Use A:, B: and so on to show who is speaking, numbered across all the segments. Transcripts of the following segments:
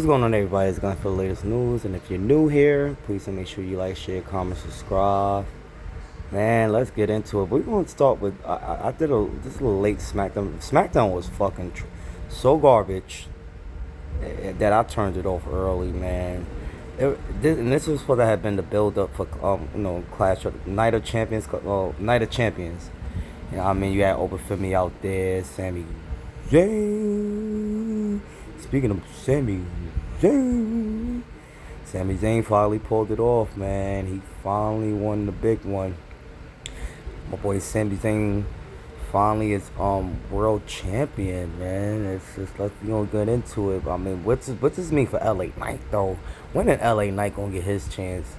A: What's going on, everybody? It's going for the latest news, and if you're new here, please make sure you like, share, comment, subscribe. Man, let's get into it. We're gonna start with I did this little late SmackDown. SmackDown was fucking so garbage that I turned it off early, man. And this was supposed to have been the build up for Clash of Night of Champions, Night of Champions. You know, I mean, you had Oberfemi out there, Sami Zayn. Speaking of Sami Zayn, Sami Zayn finally pulled it off, man. He finally won the big one. My boy Sami Zayn finally is world champion, man. It's just let's get into it. I mean, what's this mean for LA Knight though? When did LA Knight gonna get his chance?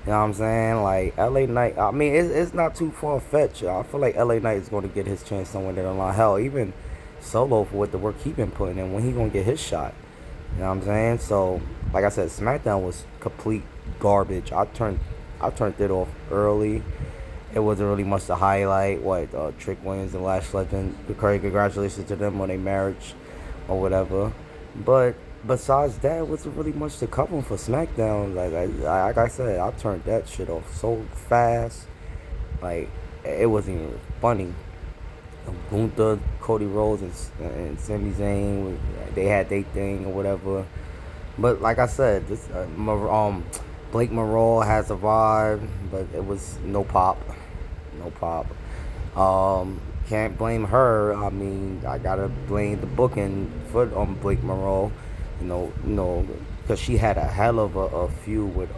A: You know what I'm saying? Like LA Knight, I mean, it's not too far fetched. I feel like LA Knight is gonna get his chance somewhere down the line. Hell, even Solo for what the work he been putting in. When he gonna get his shot? You know what I'm saying? So, like I said, SmackDown was complete garbage. I turned it off early. It wasn't really much to highlight. Trick Williams and Lash Legend. Congratulations to them on their marriage or whatever. But besides that, it wasn't really much to cover for SmackDown. Like I said, I turned that shit off so fast. Like it wasn't even funny. Gunther, Cody Rhodes, and Sami Zayn, they had their thing or whatever. But like I said, this Blake Monroe has arrived, but it was no pop, no pop. Can't blame her. I mean, I gotta blame the booking for Blake Monroe. Because she had a hell of a feud with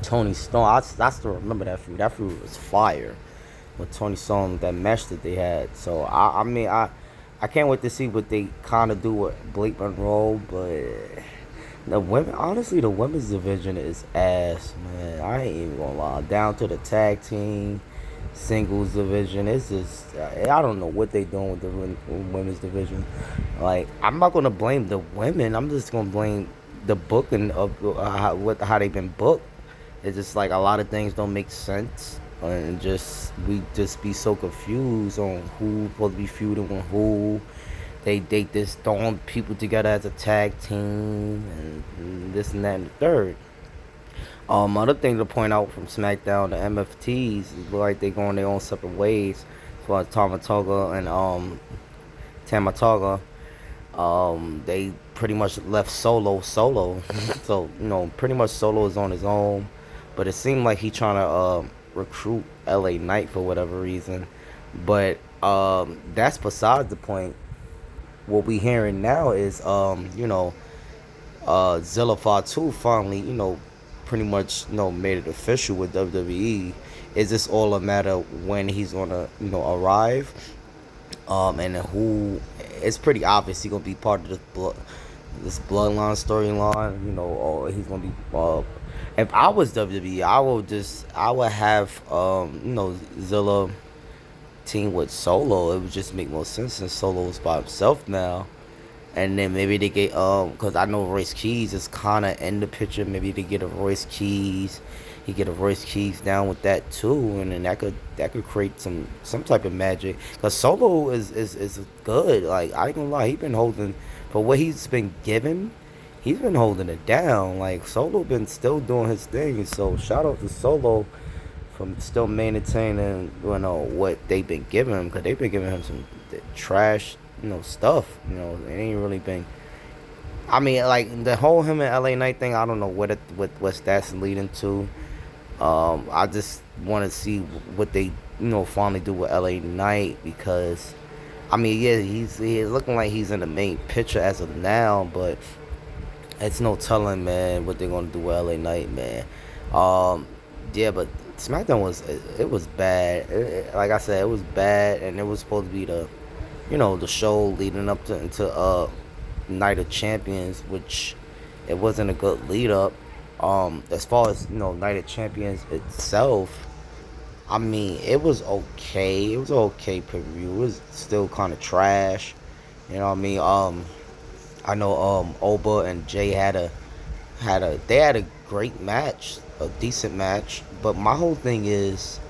A: Tony Storm. I still remember that feud. That feud was fire with Tony Storm. That match that they had. So I can't wait to see what they kind of do with Blake Monroe, but. The women, honestly, the women's division is ass, man. I ain't even gonna lie. Down to the tag team, singles division. It's just, I don't know what they doing with the women's division. Like, I'm not gonna blame the women. I'm just gonna blame the booking of how they've been booked. It's just like a lot of things don't make sense, and we just be so confused on who's supposed to be feuding with who. They just throwing people together as a tag team and this and that and the third. Other thing to point out from SmackDown, the MFTs look like they going their own separate ways. As far as Tamatoga and Tamatoga, they pretty much left Solo. So pretty much Solo is on his own. But it seemed like he trying to recruit LA Knight for whatever reason. But that's besides the point. What we hearing now is Zilla Fatu finally pretty much made it official with WWE. Is this all a matter when he's gonna arrive, and who? It's pretty obvious he's gonna be part of this bloodline storyline, or he's gonna be if I was WWE, I would have Zilla team with Solo. It would just make more sense since Solo is by himself now. And then maybe they get because I know Royce Keys is kind of in the picture. Maybe they get a Royce Keys. He get a Royce Keys down with that too, and then that could create some type of magic. Cause Solo is good. Like I ain't gonna lie, he been holding for what he's been given. He's been holding it down. Like Solo been still doing his thing. So shout out to Solo from still maintaining, what they've been giving him, because they've been giving him some trash, stuff. It ain't really been. I mean, like the whole him and LA Knight thing. I don't know what's that's leading to. I just want to see what they, finally do with LA Knight because, I mean, yeah, he's looking like he's in the main picture as of now, but it's no telling, man, what they're gonna do with LA Knight, man. Yeah, but SmackDown was bad. Like I said, it was bad, and it was supposed to be the show leading up into Night of Champions, which it wasn't a good lead up. As far as Night of Champions itself, I mean, it was okay. It was an okay preview. It was still kind of trash. You know what I mean? I know Oba and Jay had a great match, a decent match. But my whole thing is,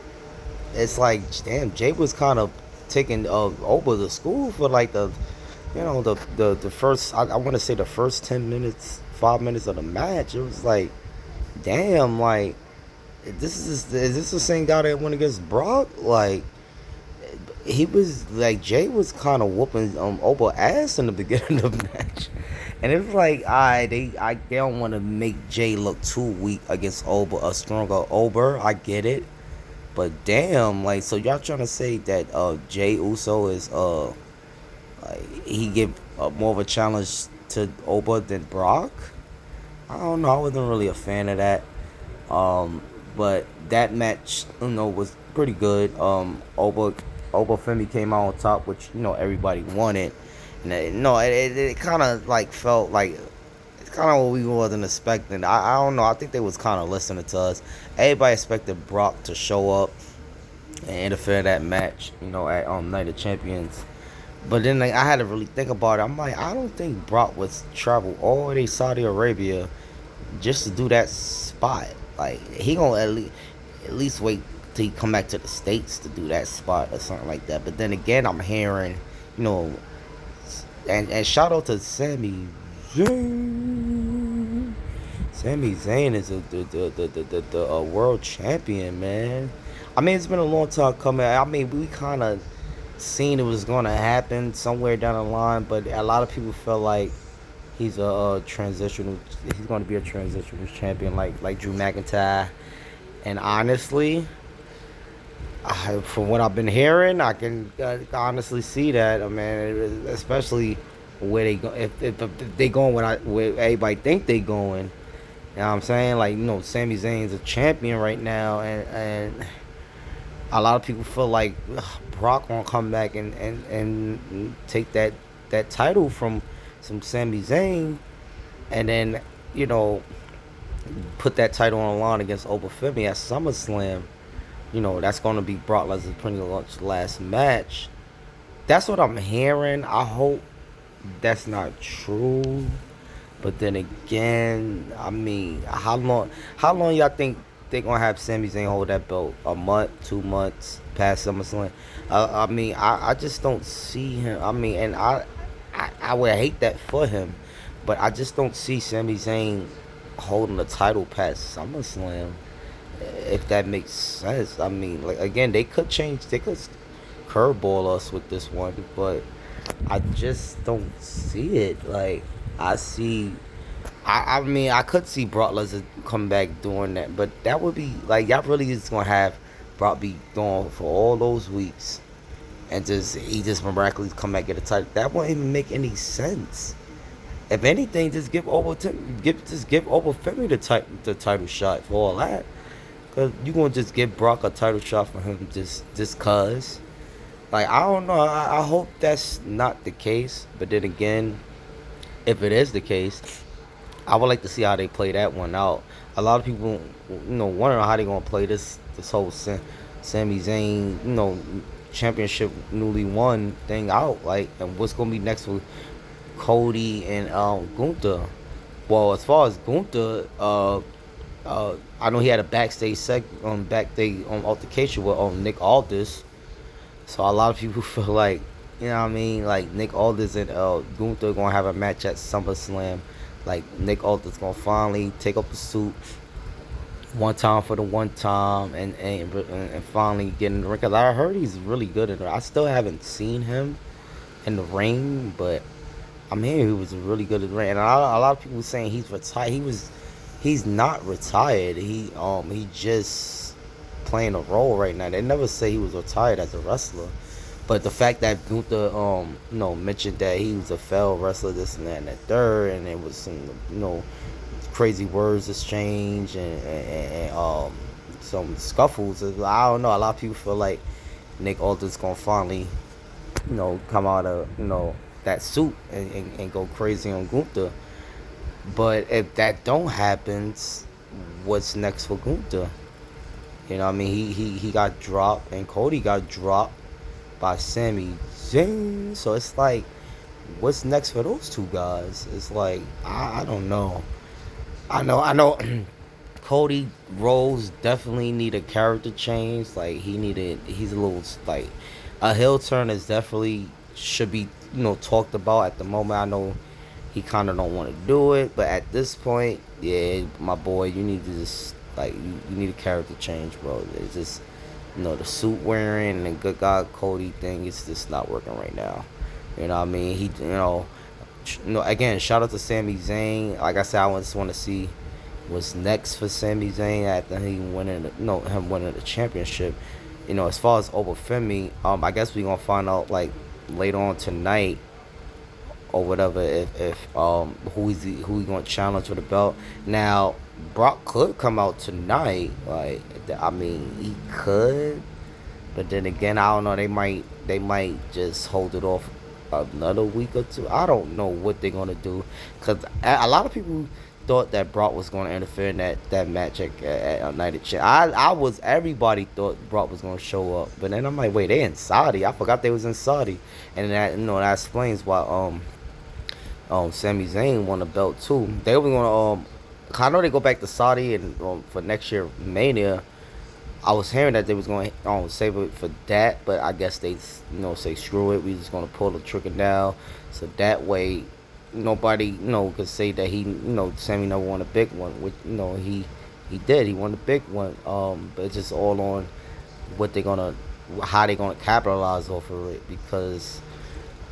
A: it's like, damn, Jay was kind of taking Oba to school for like the the first, I want to say the first 10 minutes, 5 minutes of the match, it was like, damn, like is this the same guy that went against Brock? Like he was like Jay was kind of whooping Oba ass in the beginning of the match, and it was like they don't want to make Jay look too weak against Oba, a stronger Oba. I get it, but damn, like so y'all trying to say that Jay Uso is like he give more of a challenge to Oba than Brock? I don't know. I wasn't really a fan of that. Um, but that match, was pretty good. Oba Femi came out on top, which everybody wanted, and it kind of like felt like it's kind of what we wasn't expecting. I don't know. I think they was kind of listening to us. Everybody expected Brock to show up and interfere that match, at Night of Champions. But then like, I had to really think about it. I'm like, I don't think Brock would travel all the way to Saudi Arabia just to do that spot. Like he gonna at least wait till he come back to the States to do that spot or something like that. But then again, I'm hearing, you know, and shout out to Sami Zayn. Sami Zayn is the world champion, man. I mean, it's been a long time coming. I mean, we kind of seen it was going to happen somewhere down the line, but a lot of people felt like he's a transitional. He's going to be a transitional champion, like Drew McIntyre. And honestly, from what I've been hearing, I can honestly see that. I mean, especially where they go. If they going where everybody think they going. You know what I'm saying? Like, Sami Zayn's a champion right now, and a lot of people feel like Brock gonna come back and take that title from some Sami Zayn, and then put that title on the line against Obafemi at SummerSlam. That's gonna be Brock Lesnar's pretty much last match. That's what I'm hearing. I hope that's not true. But then again, I mean, how long y'all think they gonna have Sami Zayn hold that belt? A month, 2 months past SummerSlam? I mean, I just don't see him. I mean, and I would hate that for him, but I just don't see Sami Zayn holding the title past SummerSlam. If that makes sense. I mean, like again, they could curveball us with this one, but I just don't see it. Like I see, I mean, I could see Brock Lesnar come back doing that, but that would be like y'all really just gonna have Brock be gone for all those weeks, and he just miraculously come back get a title. That won't even make any sense. If anything, just give over Femi the title shot for all that, cause you gonna just give Brock a title shot for him just cause. Like I don't know. I hope that's not the case. But then again, if it is the case, I would like to see how they play that one out. A lot of people, wondering how they gonna play this whole Sami Zayn, championship newly won thing out. Like, and what's gonna be next with Cody and Gunther. Well, as far as Gunther, I know he had a backstage altercation with Nick Aldis. So a lot of people feel like, what I mean, like Nick Aldis and Gunther gonna have a match at SummerSlam. Like Nick Aldis gonna finally take up the suit one time for the one time and finally get in the ring. Cause I heard he's really good at it. I still haven't seen him in the ring, but I'm hearing he was really good at the ring. And a lot of people saying he's retired. He's not retired. He just playing a role right now. They never say he was retired as a wrestler. But the fact that Gunther, mentioned that he was a failed wrestler, this and that and that third, and it was some, crazy words exchanged and some scuffles. I don't know. A lot of people feel like Nick Aldis gonna finally, come out of, that suit and go crazy on Gunther. But if that don't happen, what's next for Gunther? I mean, he got dropped, and Cody got dropped by Sami Zayn. So it's like, what's next for those two guys? It's like, I don't know. I know. Cody Rhodes definitely need a character change. Like he's a little like a heel turn is definitely should be, talked about at the moment. I know he kind of don't want to do it, but at this point, yeah, my boy, you need to just like you need a character change, bro. It's just the suit wearing and good God Cody thing is just not working right now. You know what I mean? Again, shout out to Sami Zayn. Like I said, I just want to see what's next for Sami Zayn after him winning the championship. As far as Obafemi, I guess we gonna find out like later on tonight or whatever if who he gonna challenge for the belt. Now Brock could come out tonight. Like I mean, he could, but then again, I don't know. They might just hold it off another week or two. I don't know what they're gonna do, because a lot of people thought that Brock was gonna interfere in that match at Night of Champ. Everybody thought Brock was gonna show up, but then I'm like, wait, they in Saudi? I forgot they was in Saudi, and that explains why Sami Zayn won the belt too. They were gonna I know they go back to Saudi and for next year Mania. I was hearing that they was going to save it for that, but I guess they say screw it. We just going to pull the trigger now, so that way nobody could say that Sammy never won a big one. Which he did. He won the big one. But it's just all on how they gonna capitalize off of it, because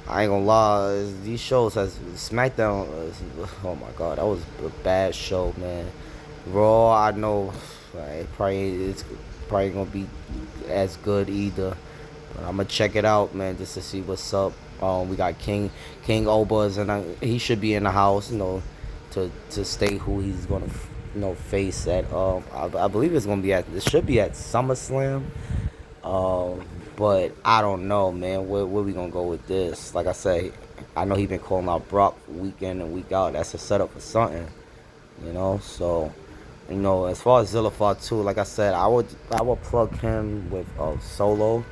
A: I ain't gonna lie, these shows has SmackDown. Oh my God, that was a bad show, man. Raw, I know, it's probably gonna be as good either. But I'm gonna check it out, man, just to see what's up. We got King Obas, and he should be in the house, to state who he's gonna, face at. I believe it's gonna be it should be at SummerSlam. But I don't know, man. Where we gonna go with this? Like I say, I know he been calling out Brock week in and week out. That's a setup for something, So, as far as Zillafar too, like I said, I would plug him with Solo,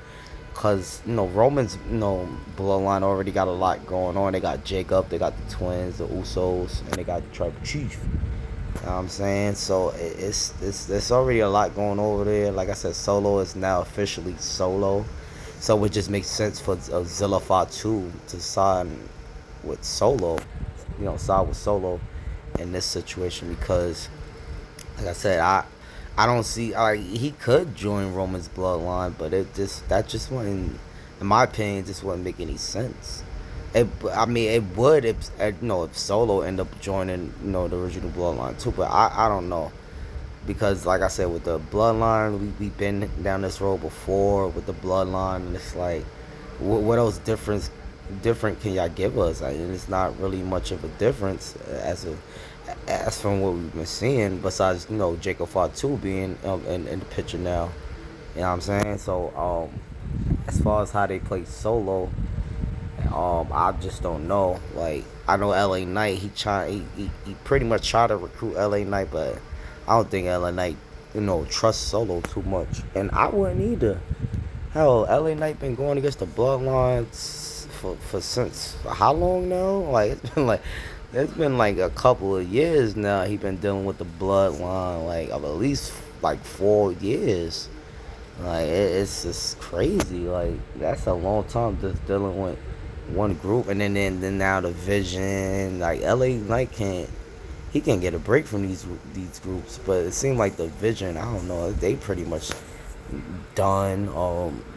A: cause Roman's bloodline already got a lot going on. They got Jacob, they got the twins, the Usos, and they got the Tribal Chief. You know what I'm saying? So it's already a lot going over there. Like I said, Solo is now officially solo. So it just makes sense for Zillafar 2 to sign with Solo. Side with Solo in this situation, because, like I said, I don't see, he could join Roman's bloodline, but that just wouldn't, in my opinion, just wouldn't make any sense. It would if Solo end up joining the original bloodline too, but I don't know, because like I said, with the bloodline, we've been down this road before with the bloodline, and it's like, what else different can y'all give us? And it's not really much of a difference as from what we've been seeing, besides Jacob Fatu being in the picture now. You know what I'm saying? So as far as how they play Solo, I just don't know. Like, I know LA Knight, he pretty much tried to recruit LA Knight, but I don't think LA Knight trusts Solo too much, and I wouldn't either. Hell, LA Knight been going against the bloodlines for since how long now? Like, it's been like a couple of years now. He been dealing with the bloodline, like, of at least like 4 years. Like, it's just crazy. Like, that's a long time just dealing with one group, and then now the Vision. Like, LA Knight can't get a break from these groups, but it seemed like the Vision, I don't know, they pretty much done.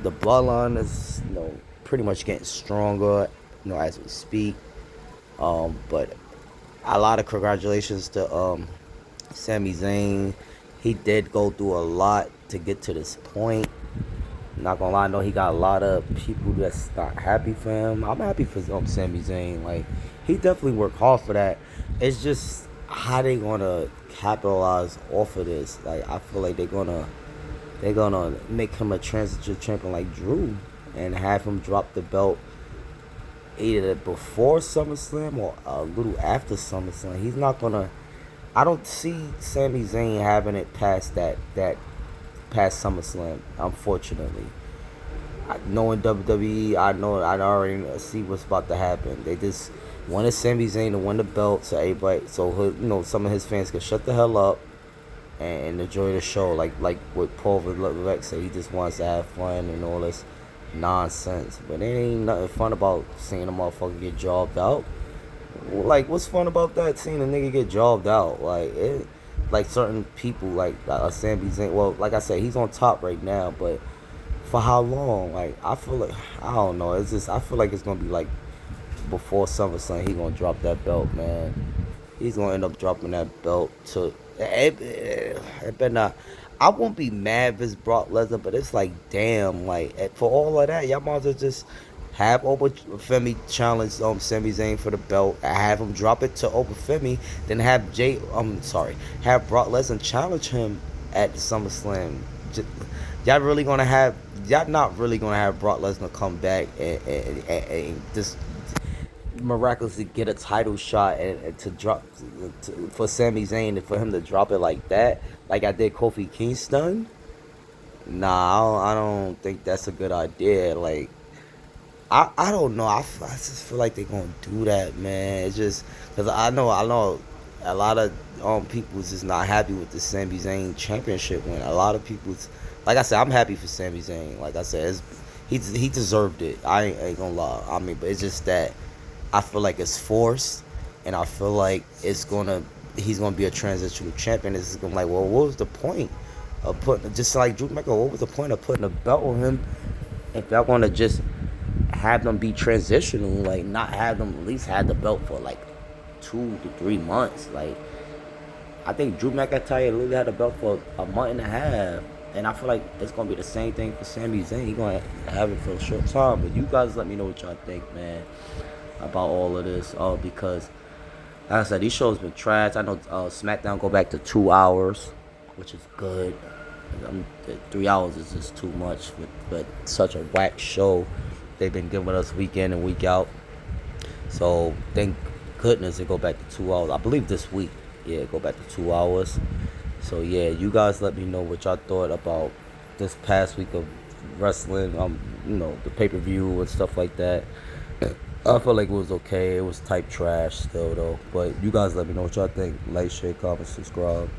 A: The bloodline is pretty much getting stronger as we speak. But a lot of congratulations to Sami Zayn. He did go through a lot to get to this point. Not gonna lie, I know he got a lot of people that's not happy for him. I'm happy for Sami Zayn. Like, he definitely worked hard for that. It's just how they gonna capitalize off of this. Like, I feel like they're gonna make him a transition champion like Drew, and have him drop the belt either before SummerSlam or a little after SummerSlam. He's not gonna. I don't see Sami Zayn having it past past SummerSlam. Unfortunately, knowing WWE, I already see what's about to happen. They just wanted Sami Zayn to win the belt, so everybody, some of his fans can shut the hell up and enjoy the show. Like what Paul Levesque said, he just wants to have fun and all this. nonsense. But it ain't nothing fun about seeing a motherfucker get jobbed out. Like, what's fun about that? Seeing a nigga get jobbed out. Like certain people, like Sami Zayn. Well, like I said, he's on top right now, but for how long? Like, I feel like I don't know. It's just I feel like it's gonna be like before SummerSlam, he gonna drop that belt, man. He's gonna end up dropping that belt to. It better not. I won't be mad if it's Brock Lesnar, but it's like, damn, like for all of that, y'all might as well just have Femi challenge Sami Zayn for the belt. Have him drop it to Femi, then have have Brock Lesnar challenge him at the SummerSlam. Y'all really gonna have y'all not really gonna have Brock Lesnar come back and just miraculously get a title shot and to drop for Sami Zayn and for him to drop it like that, like I did Kofi Kingston. Nah, I don't think that's a good idea. Like I don't know. I just feel like they're gonna do that, man. It's just because I know a lot of people is just not happy with the Sami Zayn championship win. A lot of people's like I said, I'm happy for Sami Zayn. Like I said, he deserved it. I ain't gonna lie. I mean, but it's just that I feel like it's forced, and I feel like he's gonna be a transitional champion. It's gonna be like, well, what was the point of putting just like Drew McIntyre? What was the point of putting a belt on him if y'all gonna just have them be transitional, like not have them at least have the belt for like 2 to 3 months? Like I think Drew McIntyre literally had the belt for a month and a half, and I feel like it's gonna be the same thing for Sami Zayn. He's gonna have it for a short time. But you guys let me know what y'all think, man, about all of this. Because like I said, these shows been trash. I know SmackDown go back to 2 hours, which is good. 3 hours is just too much, but such a whack show they've been giving us week in and week out. So thank goodness it go back to 2 hours. I believe this week, yeah, go back to 2 hours. So yeah, you guys let me know what y'all thought about this past week of wrestling. The pay-per-view and stuff like that. I feel like it was okay. It was type trash still though. But you guys let me know what y'all think. Like, share, comment, subscribe.